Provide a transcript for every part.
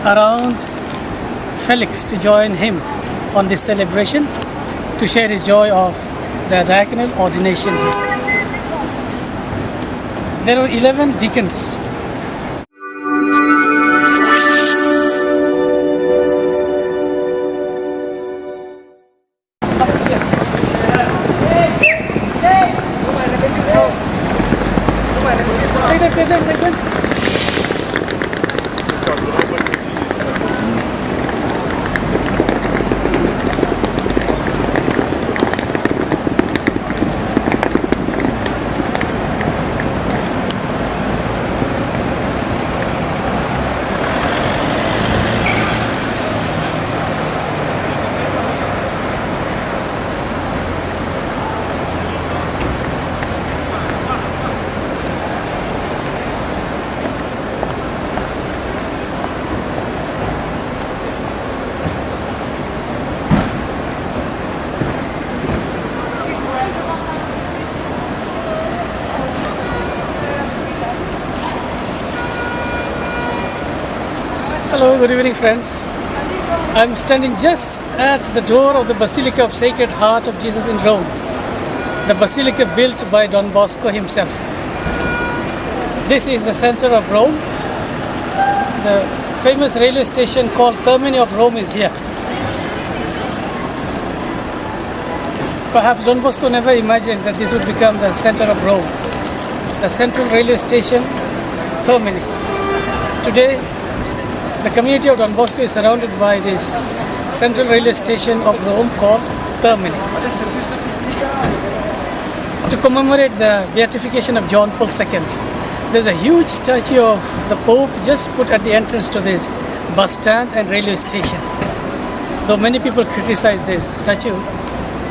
around Felix to join him on this celebration to share his joy of the diaconal ordination. There were 11 deacons. Hello, good evening friends. I'm standing just at the door of the Basilica of Sacred Heart of Jesus in Rome, the Basilica built by Don Bosco himself. This is the center of Rome. The famous railway station called Termini of Rome is here. Perhaps Don Bosco never imagined that this would become the center of Rome, the central railway station, Termini. Today, the community of Don Bosco is surrounded by this central railway station of Rome called Termini. To commemorate the Beatification of John Paul II, there's a huge statue of the Pope just put at the entrance to this bus stand and railway station. Though many people criticize this statue,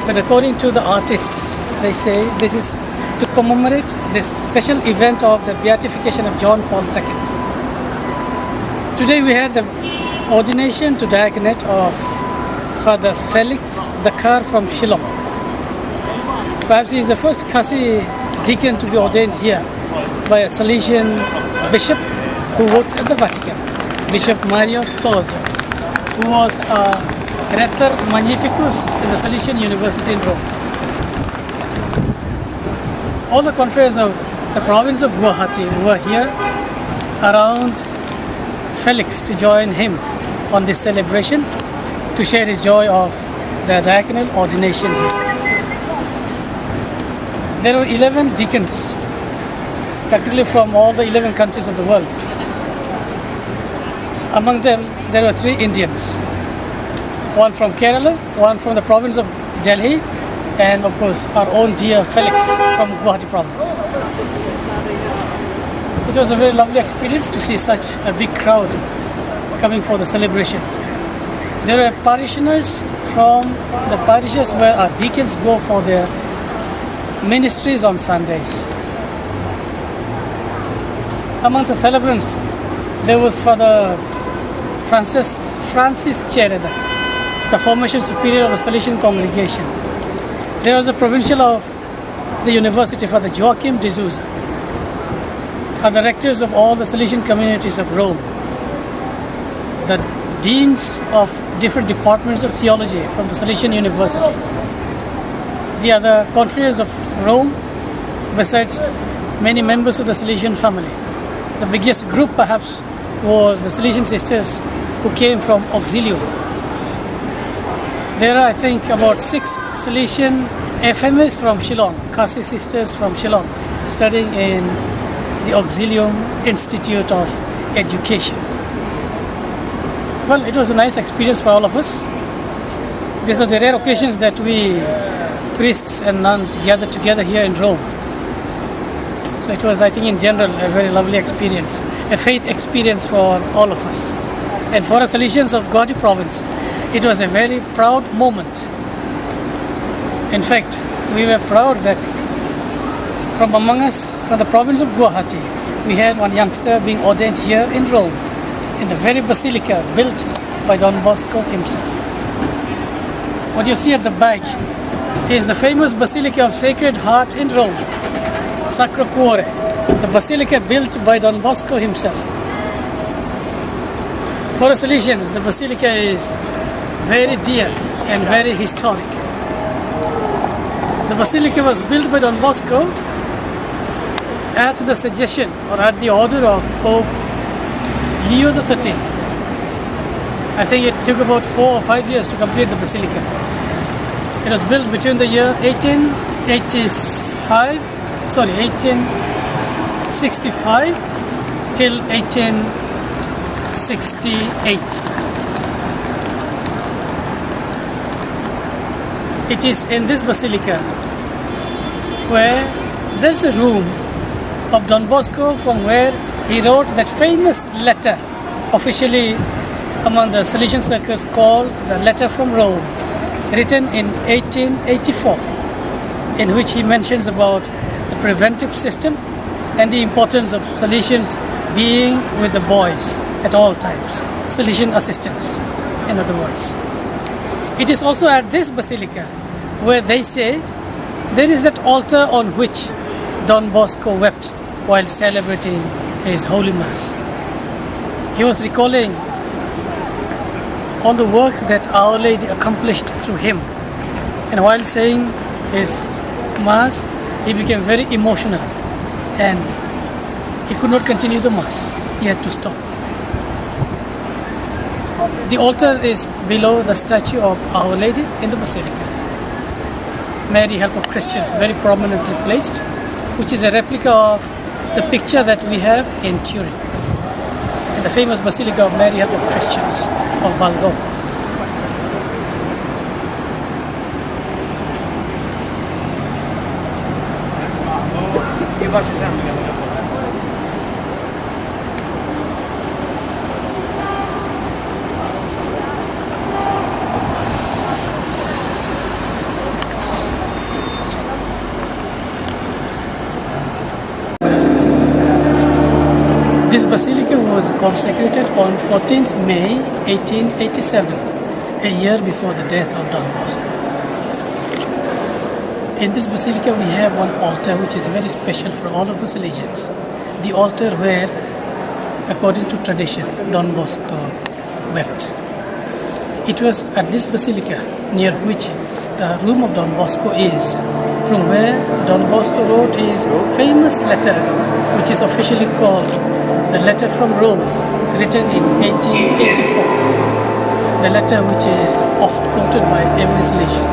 but according to the artists, they say this is to commemorate this special event of the Beatification of John Paul II. Today we had the ordination to diaconate of Father Felix, the car from Shillong. Perhaps he is the first Khasi deacon to be ordained here by a Salesian bishop who works at the Vatican, Bishop Mario Toso, who was a Rector Magnificus in the Salesian University in Rome. All the confreres of the province of Guwahati were here around Felix to join him on this celebration to share his joy of the diaconal ordination. There were 11 deacons, practically from all the 11 countries of the world. Among them, there were 3 Indians, one from Kerala, one from the province of Delhi, and of course our own dear Felix from Guwahati province. It was a very lovely experience to see such a big crowd coming for the celebration. There were parishioners from the parishes where our deacons go for their ministries on Sundays. Among the celebrants, there was Father Francis Chereda, the formation superior of the Salesian congregation. There was the provincial of the university, Father Joachim de Souza, are the rectors of all the Salesian communities of Rome, the deans of different departments of theology from the Salesian University, the other confreres of Rome, besides many members of the Salesian family. The biggest group perhaps was the Salesian sisters who came from Auxilium. There are, I think, about 6 Salesian FMS from Shillong, Khasi sisters from Shillong, studying in the Auxilium Institute of Education. Well, it was a nice experience for all of us. These are the rare occasions that we priests and nuns gather together here in Rome. So it was, I think, in general, a very lovely experience, a faith experience for all of us. And for us Salesians of Guwahati province, it was a very proud moment. In fact, we were proud that from among us, from the province of Guwahati, we had one youngster being ordained here in Rome, in the very Basilica built by Don Bosco himself. What you see at the back is the famous Basilica of Sacred Heart in Rome, Sacro Cuore, the Basilica built by Don Bosco himself. For us Salesians, the Basilica is very dear and very historic. The Basilica was built by Don Bosco at the suggestion or at the order of Pope Leo XIII. I think it took about 4 or 5 years to complete the Basilica. It was built between the year 1865 till 1868. It is in this Basilica where there's a room of Don Bosco from where he wrote that famous letter, officially among the Salesian circles called the Letter from Rome, written in 1884, in which he mentions about the preventive system and the importance of Salesians being with the boys at all times, Salesian assistants, in other words. It is also at this Basilica where they say there is that altar on which Don Bosco wept while celebrating his Holy Mass. He was recalling all the works that Our Lady accomplished through him, and while saying his Mass, he became very emotional and he could not continue the Mass. He had to stop. The altar is below the statue of Our Lady in the Basilica. Mary, Help of Christians, very prominently placed, which is a replica of the picture that we have in Turin, in the famous Basilica of Mary, Help of Christians of Valdocco. This basilica was consecrated on 14th May 1887, a year before the death of Don Bosco. In this basilica we have one altar which is very special for all of us Salesians. The altar where, according to tradition, Don Bosco wept. It was at this basilica near which the room of Don Bosco is, from where Don Bosco wrote his famous letter, which is officially called the Letter from Rome, written in 1884. The letter which is oft quoted by every Salesian.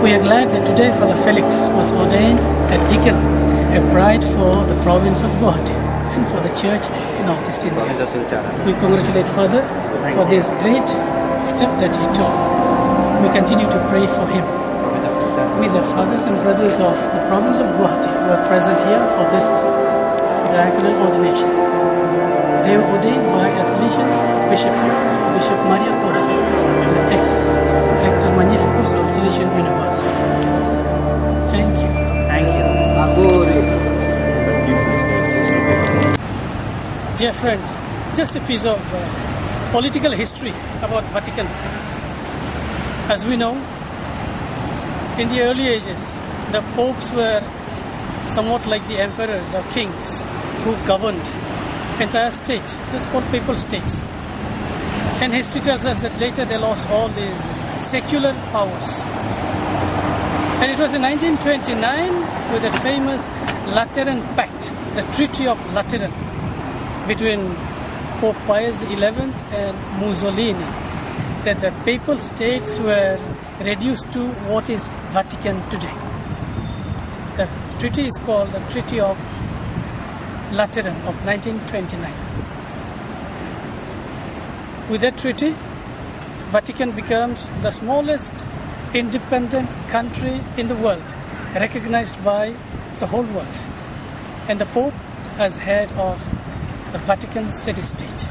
We are glad that today Father Felix was ordained a deacon, a bride for the province of Guwahati and for the church in Northeast India. We congratulate Father for this great step that he took. We continue to pray for him. We, the fathers and brothers of the province of Guwahati, were present here for this diaconal ordination. They were ordained by a Salesian bishop, Bishop Maria Tosa, the ex-rector magnificus of Salesian University. Thank you. Thank you. Dear friends, just a piece of political history about Vatican. As we know, in the early ages, the popes were somewhat like the emperors or kings who governed entire state. It is called papal states. And history tells us that later they lost all these secular powers. And it was in 1929 with that famous Lateran Pact, the Treaty of Lateran, between Pope Pius XI and Mussolini, that the papal states were reduced to what is Vatican today. The treaty is called the Treaty of Lateran of 1929. With that treaty, Vatican becomes the smallest independent country in the world, recognized by the whole world, and the Pope as head of the Vatican city-state.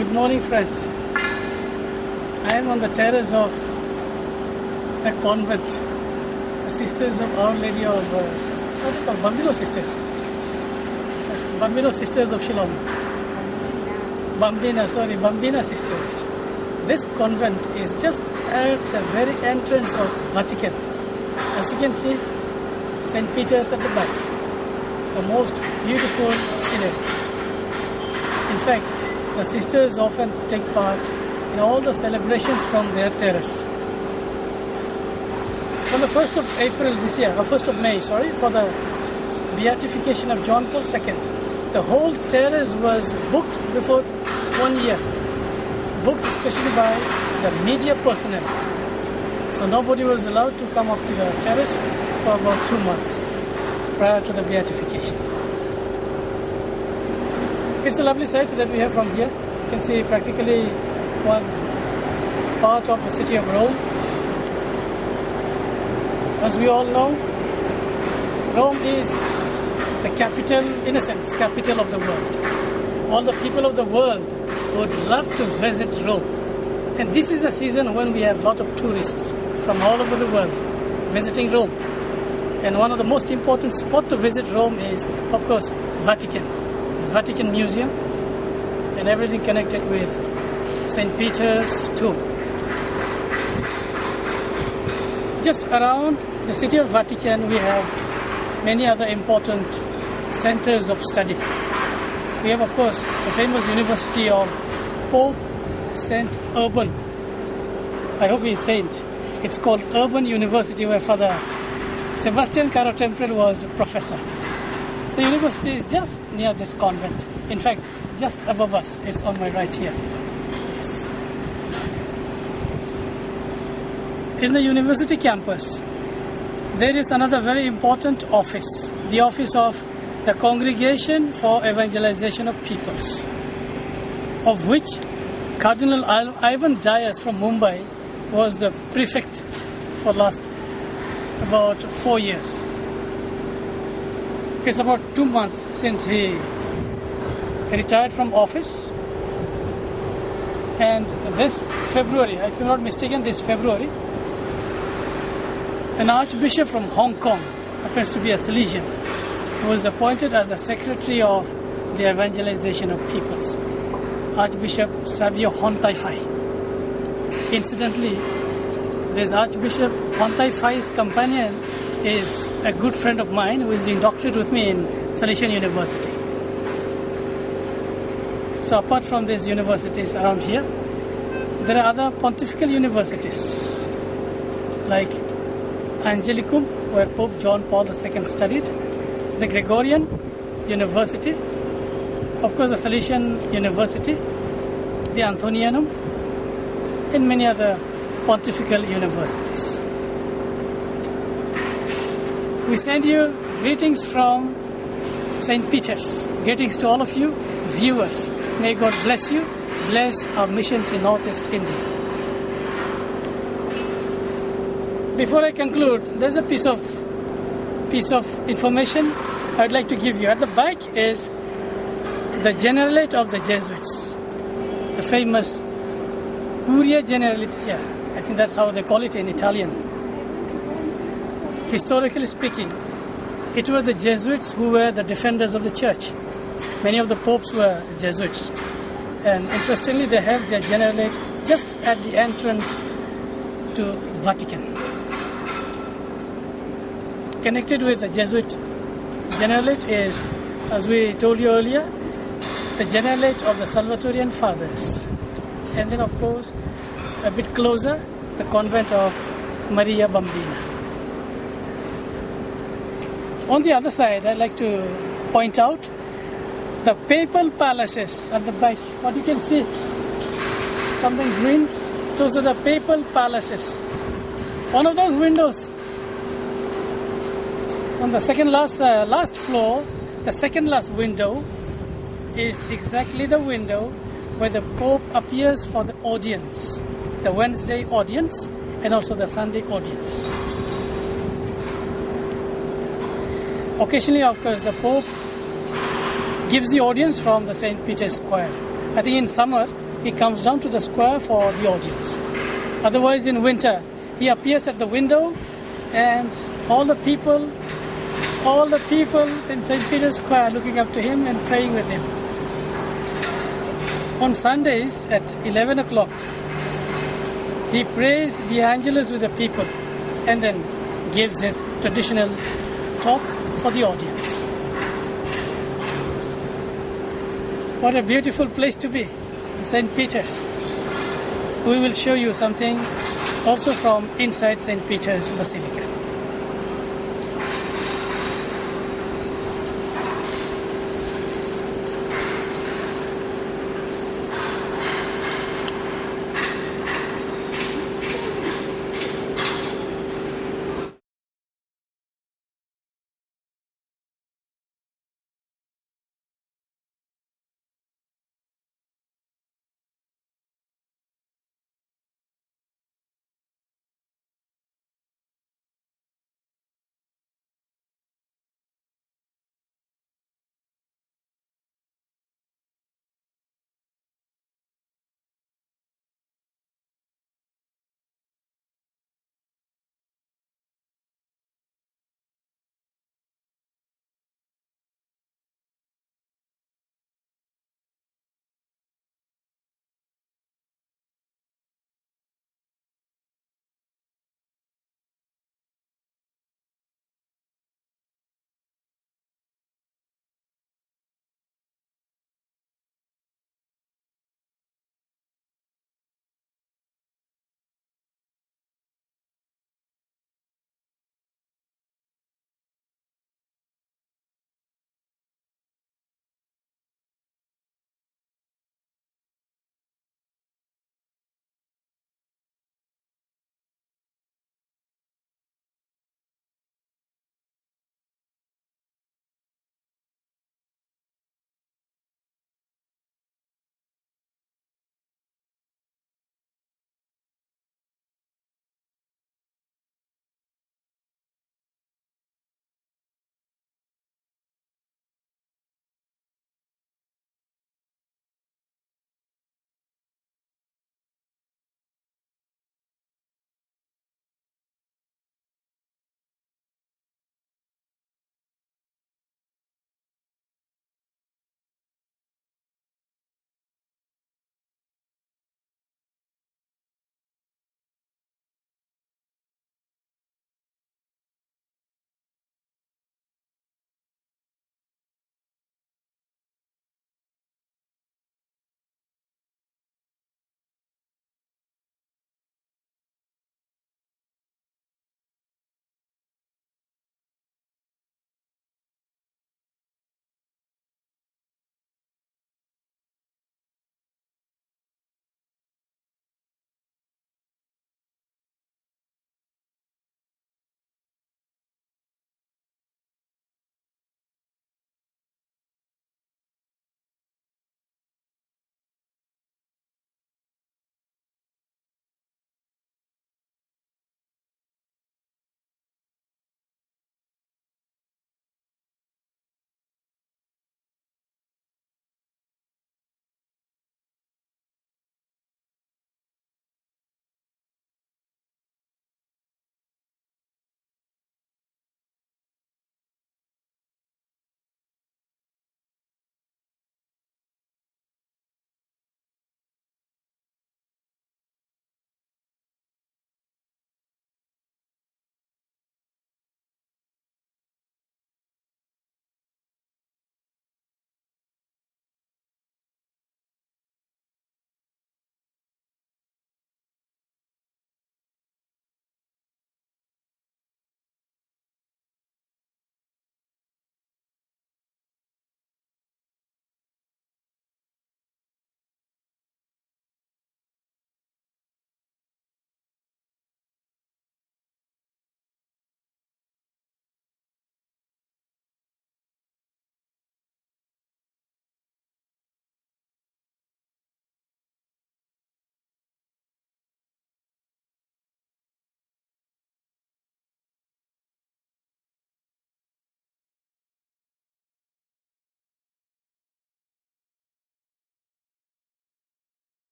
Good morning, friends. I am on the terrace of a convent, the Sisters of Our Lady of, what do you call, Bambino Sisters? Bambino Sisters of Shillong. Bambina Sisters. This convent is just at the very entrance of Vatican. As you can see, St. Peter's at the back. The most beautiful scenery. In fact, the sisters often take part in all the celebrations from their terrace. On the 1st of April this year, or 1st of May, for the Beatification of John Paul II, the whole terrace was booked before 1 year. Booked especially by the media personnel. So nobody was allowed to come up to the terrace for about 2 months prior to the Beatification. It's a lovely sight that we have from here. You can see practically one part of the city of Rome. As we all know, Rome is the capital, in a sense, capital of the world. All the people of the world would love to visit Rome. And this is the season when we have a lot of tourists from all over the world visiting Rome. And one of the most important spots to visit Rome is, of course, Vatican. The Vatican Museum and everything connected with St. Peter's tomb. Just around the city of Vatican, we have many other important centers of study. We have, of course, the famous University of Pope St. Urban. I hope he is saint. It's called Urban University, where Father Sebastian Caro Temporal was a professor. The university is just near this convent. In fact, just above us. It's on my right here. In the university campus, there is another very important office, the office of the Congregation for Evangelization of Peoples, of which Cardinal Ivan Dias from Mumbai was the prefect for last about 4 years. It's about 2 months since he retired from office, and this February, if I'm not mistaken, this February, an archbishop from Hong Kong, happens to be a Salesian, who was appointed as a secretary of the evangelization of peoples, Archbishop Savio Hontai-Fai. Incidentally, this Archbishop Hontai-Fai's companion is a good friend of mine who is doing doctorate with me in Salesian University. So apart from these universities around here, there are other pontifical universities like Angelicum, where Pope John Paul II studied, the Gregorian University, of course the Salesian University, the Anthonianum, and many other pontifical universities. We send you greetings from St. Peter's. Greetings to all of you viewers. May God bless you, bless our missions in Northeast India. Before I conclude, there's a piece of information I'd like to give you. At the back is the Generalate of the Jesuits, the famous Curia Generalizia. I think that's how they call it in Italian. Historically speaking, it was the Jesuits who were the defenders of the church. Many of the popes were Jesuits. And interestingly, they have their generalate just at the entrance to Vatican. Connected with the Jesuit generalate is, as we told you earlier, the generalate of the Salvatorian Fathers. And then, of course, a bit closer, the convent of Maria Bambina. On the other side, I'd like to point out the papal palaces at the back. What you can see, something green, those are the papal palaces. One of those windows on the second last floor, the second last window is exactly the window where the Pope appears for the audience, the Wednesday audience and also the Sunday audience. Occasionally, of course, the Pope gives the audience from the St. Peter's Square. I think in summer, he comes down to the square for the audience. Otherwise, in winter, he appears at the window, and all the people in St. Peter's Square looking up to him and praying with him. On Sundays at 11 o'clock, he prays the Angelus with the people and then gives his traditional talk for the audience. What a beautiful place to be, St. Peter's. We will show you something also from inside St. Peter's Basilica.